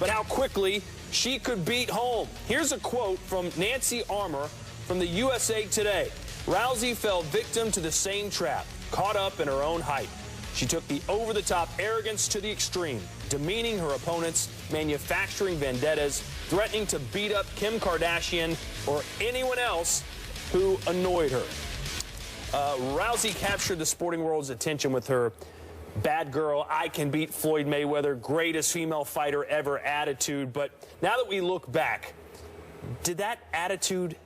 but how quickly she could beat home. Here's a quote from Nancy Armour from the USA Today. Rousey fell victim to the same trap, caught up in her own hype. She took the over-the-top arrogance to the extreme, demeaning her opponents, manufacturing vendettas, threatening to beat up Kim Kardashian or anyone else who annoyed her. Rousey captured the sporting world's attention with her bad girl, I can beat Floyd Mayweather, greatest female fighter ever attitude. But now that we look back, did that attitude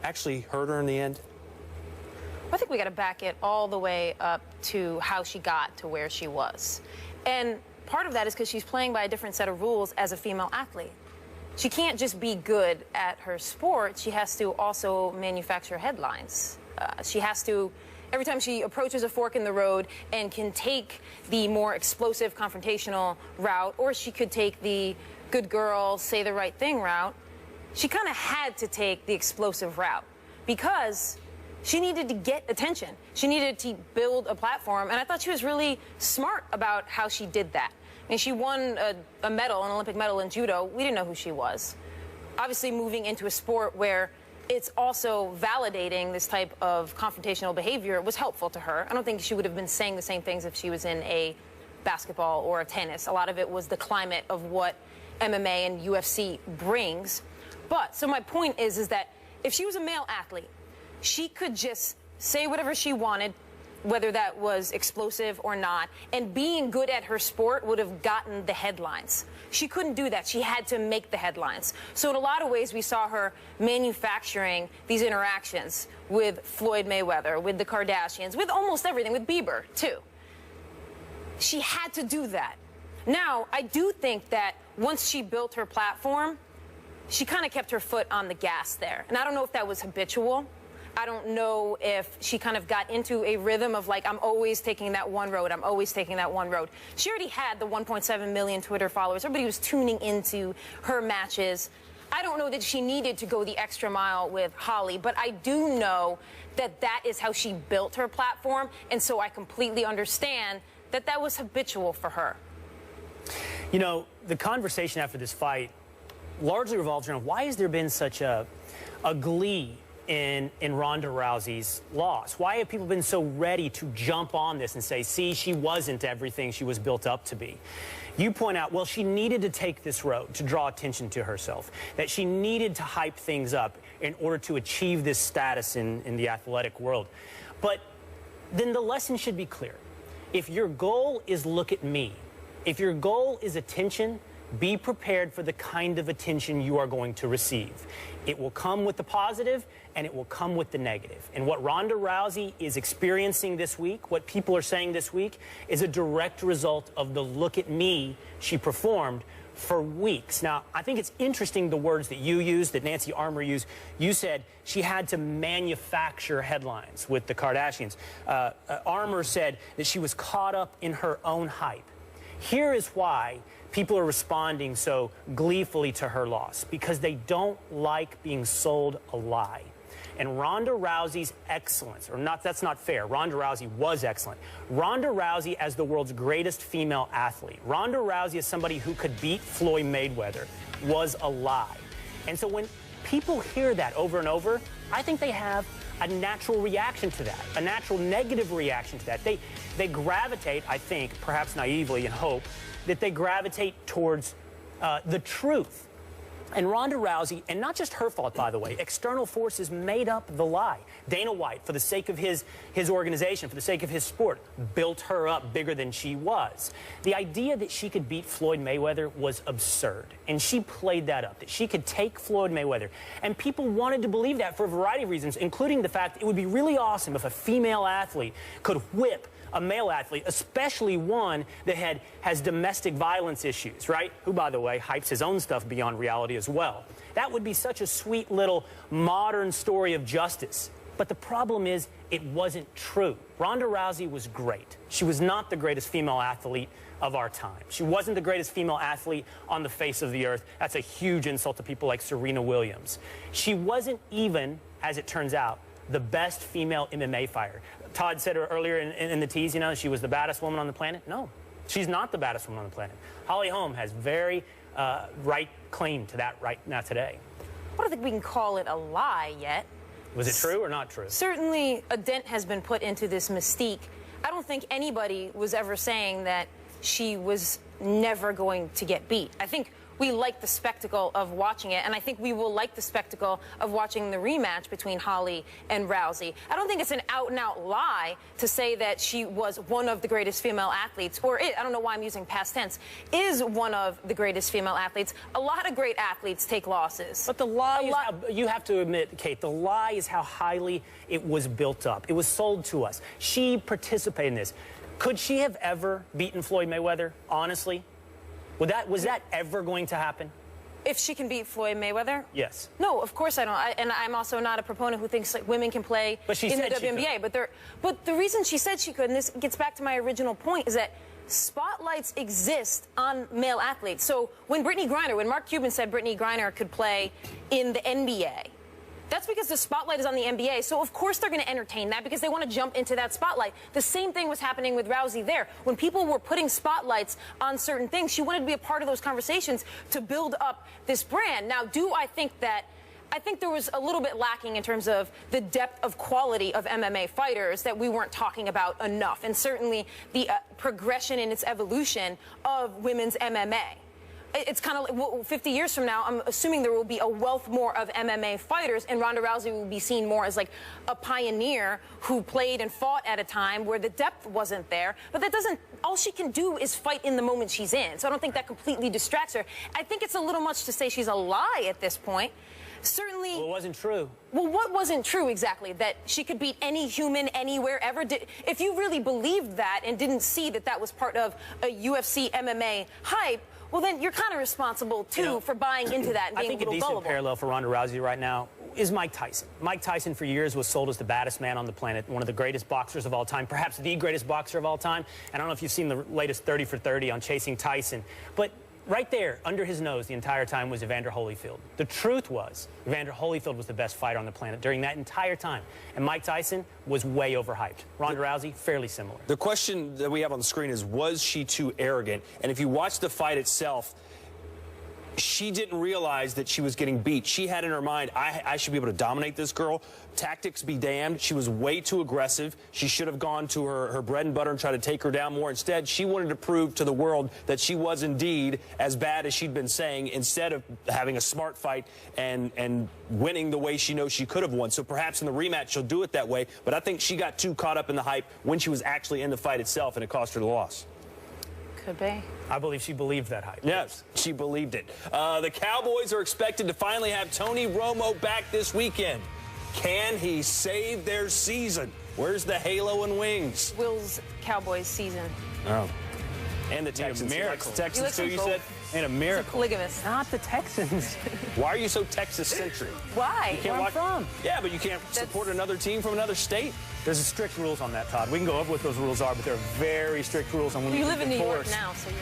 actually hurt her in the end? I think we got to back it all the way up to how she got to where she was. And part of that is because she's playing by a different set of rules as a female athlete. She can't just be good at her sport. She has to also manufacture headlines. She has to, every time she approaches a fork in the road and can take the more explosive, confrontational route, or she could take the good girl, say the right thing route, she kind of had to take the explosive route because she needed to get attention. She needed to build a platform, and I thought she was really smart about how she did that. I mean, she won a medal, an Olympic medal in judo. We didn't know who she was. Obviously, moving into a sport where it's also validating this type of confrontational behavior was helpful to her. I don't think she would have been saying the same things if she was in a basketball or a tennis. A lot of it was the climate of what MMA and UFC brings. But, so my point is that if she was a male athlete, she could just say whatever she wanted, whether that was explosive or not, and being good at her sport would have gotten the headlines. She couldn't do that. She had to make the headlines. So in a lot of ways, we saw her manufacturing these interactions with Floyd Mayweather, with the Kardashians, with almost everything, with Bieber, too. She had to do that. Now, I do think that once she built her platform, she kind of kept her foot on the gas there. And I don't know if that was habitual. I don't know if she kind of got into a rhythm of like, I'm always taking that one road. I'm always taking that one road. She already had the 1.7 million Twitter followers. Everybody was tuning into her matches. I don't know that she needed to go the extra mile with Holly, but I do know that that is how she built her platform. And so I completely understand that that was habitual for her. You know, the conversation after this fight largely revolves around why has there been such a glee in Ronda Rousey's loss? Why have people been so ready to jump on this and say, see, she wasn't everything she was built up to be? You point out, well, she needed to take this road to draw attention to herself, that she needed to hype things up in order to achieve this status in the athletic world. But then the lesson should be clear. If your goal is look at me, if your goal is attention, be prepared for the kind of attention you are going to receive. It will come with the positive, and it will come with the negative. And what Ronda Rousey is experiencing this week, what people are saying this week, is a direct result of the look at me she performed for weeks. Now, I think it's interesting the words that you used, that Nancy Armour used. You said she had to manufacture headlines with the Kardashians. Armour said that she was caught up in her own hype. Here is why people are responding so gleefully to her loss, because they don't like being sold a lie. And Ronda Rousey's excellence, or not, that's not fair. Ronda Rousey was excellent. Ronda Rousey as the world's greatest female athlete, Ronda Rousey as somebody who could beat Floyd Mayweather, was a lie. And so when people hear that over and over, I think they have a natural reaction to that, a natural negative reaction to that. They gravitate, I think, perhaps naively and hope, that they gravitate towards the truth. And Ronda Rousey, and not just her fault, by the way, external forces made up the lie. Dana White, for the sake of his organization, for the sake of his sport, built her up bigger than she was. The idea that she could beat Floyd Mayweather was absurd, and she played that up, that she could take Floyd Mayweather. And people wanted to believe that for a variety of reasons, including the fact it would be really awesome if a female athlete could whip a male athlete, especially one that has domestic violence issues, right? Who, by the way, hypes his own stuff beyond reality as well. That would be such a sweet little modern story of justice. But the problem is, it wasn't true. Ronda Rousey was great. She was not the greatest female athlete of our time. She wasn't the greatest female athlete on the face of the earth. That's a huge insult to people like Serena Williams. She wasn't even, as it turns out, the best female MMA fighter. Todd said earlier in the tease, you know, she was the baddest woman on the planet. No, she's not the baddest woman on the planet. Holly Holm has very right claim to that right now today. I don't think we can call it a lie yet. Was it true or not true? Certainly a dent has been put into this mystique. I don't think anybody was ever saying that she was never going to get beat. I think we like the spectacle of watching it, and I think we will like the spectacle of watching the rematch between Holly and Rousey. I don't think it's an out-and-out lie to say that she was one of the greatest female athletes, or I don't know why I'm using past tense, is one of the greatest female athletes. A lot of great athletes take losses. But the lie is how, you have to admit, Kate, the lie is how highly it was built up. It was sold to us. She participated in this. Could she have ever beaten Floyd Mayweather, honestly? Was that ever going to happen? If she can beat Floyd Mayweather? Yes. No, of course I don't. And I'm also not a proponent who thinks like women can play in the WNBA. But the reason she said she could, and this gets back to my original point, is that spotlights exist on male athletes. So when Mark Cuban said Brittany Griner could play in the NBA, that's because the spotlight is on the NBA, so of course they're going to entertain that because they want to jump into that spotlight. The same thing was happening with Rousey there. When people were putting spotlights on certain things, she wanted to be a part of those conversations to build up this brand. Now, I think there was a little bit lacking in terms of the depth of quality of MMA fighters that we weren't talking about enough, and certainly the progression in its evolution of women's MMA. It's kind of like, well, 50 years from now, I'm assuming there will be a wealth more of MMA fighters, and Ronda Rousey will be seen more as like a pioneer who played and fought at a time where the depth wasn't there. But that doesn't, all she can do is fight in the moment she's in. So I don't think that completely distracts her. I think it's a little much to say she's a lie at this point. Certainly. Well, it wasn't true. Well, what wasn't true exactly? That she could beat any human anywhere ever? If you really believed that and didn't see that that was part of a UFC MMA hype, well, then you're kind of responsible, too, for buying into that and being a little gullible. I think a decent parallel for Ronda Rousey right now is Mike Tyson. Mike Tyson, for years, was sold as the baddest man on the planet, one of the greatest boxers of all time, perhaps the greatest boxer of all time. And I don't know if you've seen the latest 30 for 30 on Chasing Tyson, but right there, under his nose the entire time was Evander Holyfield. The truth was, Evander Holyfield was the best fighter on the planet during that entire time. And Mike Tyson was way overhyped. Ronda Rousey, fairly similar. The question that we have on the screen is, was she too arrogant? And if you watch the fight itself, she didn't realize that she was getting beat. She had in her mind, I should be able to dominate this girl. Tactics be damned. She was way too aggressive. She should have gone to her bread and butter and tried to take her down more. Instead, she wanted to prove to the world that she was indeed as bad as she'd been saying, instead of having a smart fight and winning the way she knows she could have won. So perhaps in the rematch, she'll do it that way. But I think she got too caught up in the hype when she was actually in the fight itself, and it cost her the loss. Could be. I believe she believed that hype. Yes, she believed it. The Cowboys are expected to finally have Tony Romo back this weekend. Can he save their season? Where's the halo and wings? Will's Cowboys season. Oh. And the Texans. Miracle. Texans too, you said? And a miracle. Polygamous. Not the Texans. Why are you so Texas-centric? Why? You can't Where I'm from. Yeah, but you can't support another team from another state? There's strict rules on that, Todd. We can go over what those rules are, but there are very strict rules on when you live in New York now, so you're...